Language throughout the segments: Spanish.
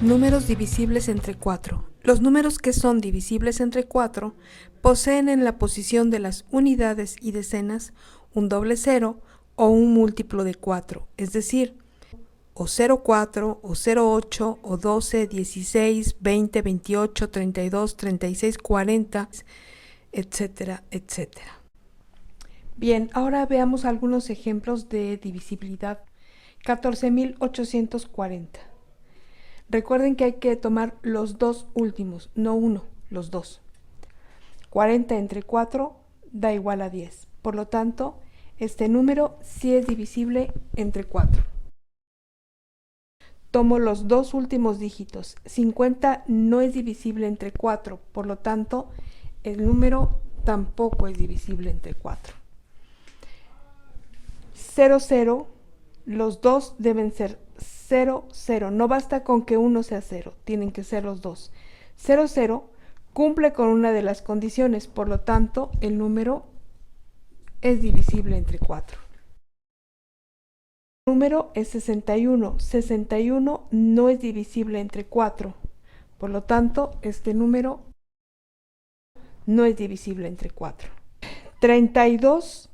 Números divisibles entre 4. Los números que son divisibles entre 4 poseen en la posición de las unidades y decenas un doble cero o un múltiplo de 4, es decir, o 0,4, o 0,8, o 12, 16, 20, 28, 32, 36, 40, etcétera, etcétera. Bien, ahora veamos algunos ejemplos de divisibilidad. 14.840. Recuerden que hay que tomar los dos últimos, no uno, los dos. 40 entre 4 da igual a 10. Por lo tanto, este número sí es divisible entre 4. Tomo los dos últimos dígitos. 50 no es divisible entre 4. Por lo tanto, el número tampoco es divisible entre 4. 0, 0, los dos deben ser 0, 0. No basta con que uno sea 0, tienen que ser los dos. 0, 0 cumple con una de las condiciones, por lo tanto, el número es divisible entre 4. El número es 61. 61 no es divisible entre 4. Por lo tanto, este número no es divisible entre 4. 32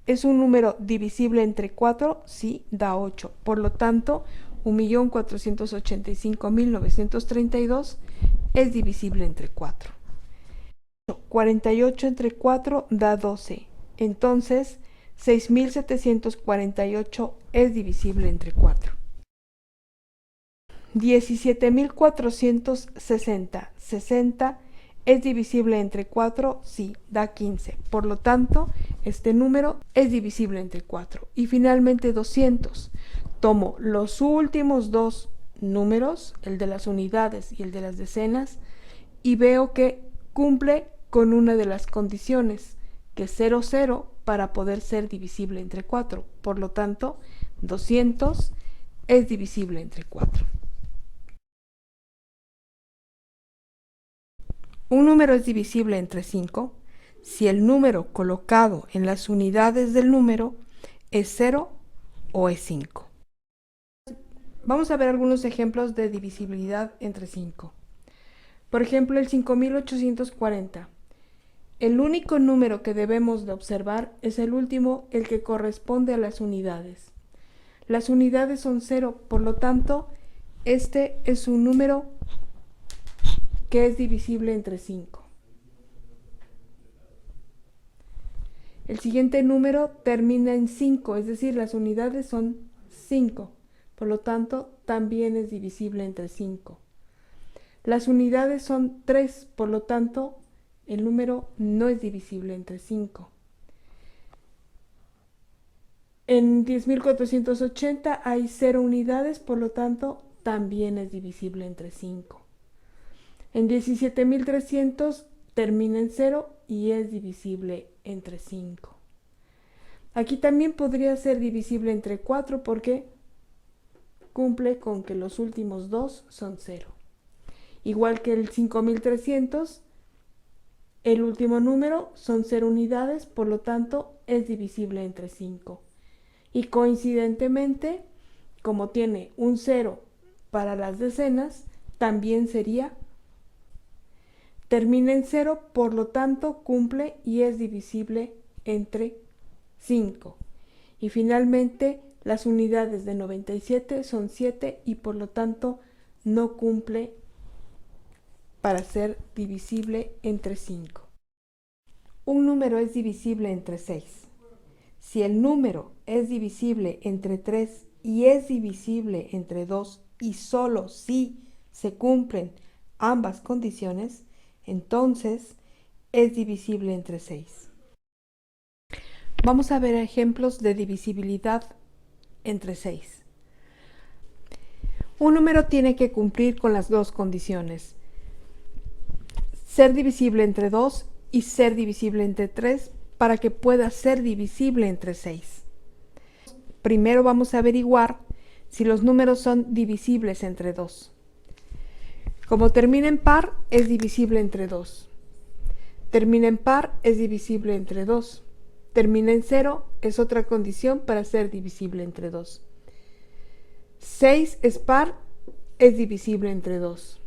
es un número divisible entre 4, sí, da 8. Por lo tanto, 1.485.932 es divisible entre 4. 48 entre 4 da 12. Entonces, 6.748 es divisible entre 4. 17.460. 60 es divisible entre 4, sí, da 15. Por lo tanto, este número es divisible entre 4. Y finalmente 200. Tomo los últimos dos números, el de las unidades y el de las decenas, y veo que cumple con una de las condiciones, que es 0, 0, para poder ser divisible entre 4. Por lo tanto, 200 es divisible entre 4. Un número es divisible entre 5 si el número colocado en las unidades del número es 0 o es 5. Vamos a ver algunos ejemplos de divisibilidad entre 5. Por ejemplo, el 5.840. El único número que debemos de observar es el último, el que corresponde a las unidades. Las unidades son 0, por lo tanto, este es un número que es divisible entre 5. El siguiente número termina en 5, es decir, las unidades son 5. Por lo tanto, también es divisible entre 5. Las unidades son 3, por lo tanto, el número no es divisible entre 5. En 10.480 hay 0 unidades, por lo tanto, también es divisible entre 5. En 17.300 termina en 0 y es divisible entre 5. Aquí también podría ser divisible entre 4 porque cumple con que los últimos dos son 0. Igual que el 5.300, el último número son 0 unidades, por lo tanto es divisible entre 5. Y coincidentemente, como tiene un 0 para las decenas, también termina en 0, por lo tanto cumple y es divisible entre 5. Y finalmente, las unidades de 97 son 7 y por lo tanto no cumple para ser divisible entre 5. Un número es divisible entre 6. Si el número es divisible entre 3 y es divisible entre 2 y solo si se cumplen ambas condiciones, entonces es divisible entre 6. Vamos a ver ejemplos de divisibilidad entre 6. Un número tiene que cumplir con las dos condiciones: ser divisible entre 2 y ser divisible entre 3 para que pueda ser divisible entre 6. Primero vamos a averiguar si los números son divisibles entre 2. Como termina en par, es divisible entre 2. Termina en par, es divisible entre 2. Termina en 0, es otra condición para ser divisible entre 2. 6 es par es divisible entre 2.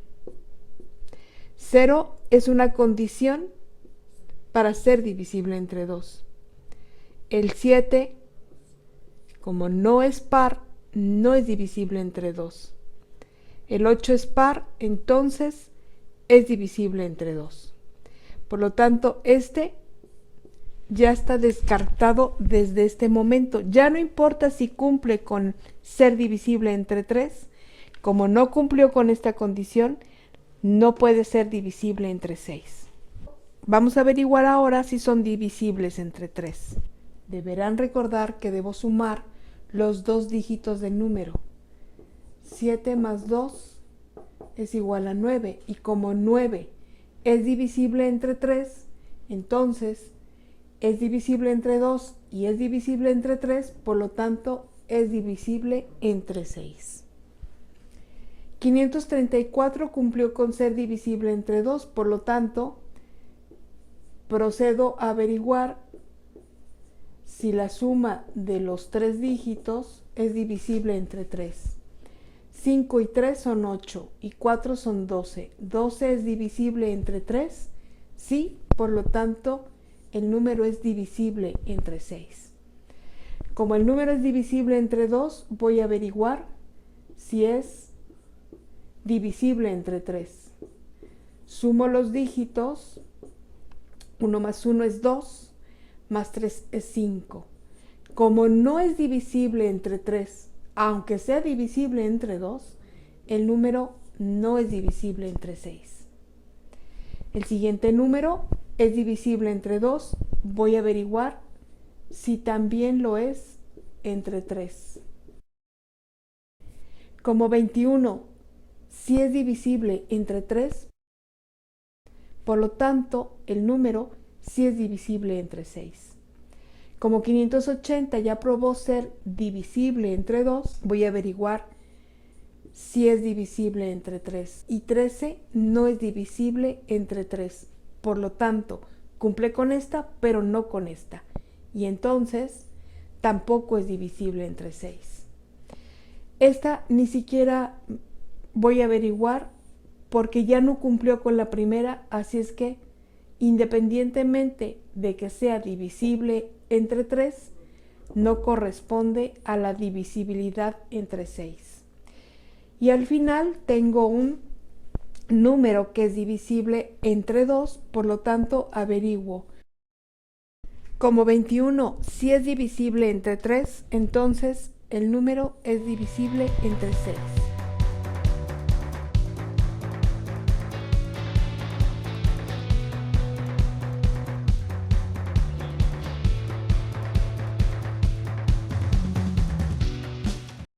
0 es una condición para ser divisible entre 2. El 7, como no es par, no es divisible entre 2. El 8 es par, entonces es divisible entre 2. Por lo tanto, este ya está descartado desde este momento. Ya no importa si cumple con ser divisible entre 3. Como no cumplió con esta condición, no puede ser divisible entre 6. Vamos a averiguar ahora si son divisibles entre 3. Deberán recordar que debo sumar los dos dígitos del número. 7 más 2 es igual a 9. Y como 9 es divisible entre 3, entonces es divisible entre 2 y es divisible entre 3, por lo tanto es divisible entre 6. 534 cumplió con ser divisible entre 2, por lo tanto procedo a averiguar si la suma de los tres dígitos es divisible entre 3. 5 y 3 son 8 y 4 son 12. ¿12 es divisible entre 3? Sí, por lo tanto el número es divisible entre 6. Como el número es divisible entre 2, voy a averiguar si es divisible entre 3. Sumo los dígitos. 1 más 1 es 2, más 3 es 5. Como no es divisible entre 3, aunque sea divisible entre 2, el número no es divisible entre 6. El siguiente número es divisible entre 2, voy a averiguar si también lo es entre 3. Como 21 sí es divisible entre 3, por lo tanto el número sí es divisible entre 6. Como 580 ya probó ser divisible entre 2, voy a averiguar si es divisible entre 3. Y 13 no es divisible entre 3. Por lo tanto, cumple con esta, pero no con esta. Y entonces, tampoco es divisible entre 6. Esta ni siquiera voy a averiguar porque ya no cumplió con la primera, así es que, independientemente de que sea divisible entre 3, no corresponde a la divisibilidad entre 6. Y al final tengo un número que es divisible entre 2, por lo tanto averiguo. Como 21 sí es divisible entre 3, entonces el número es divisible entre 6.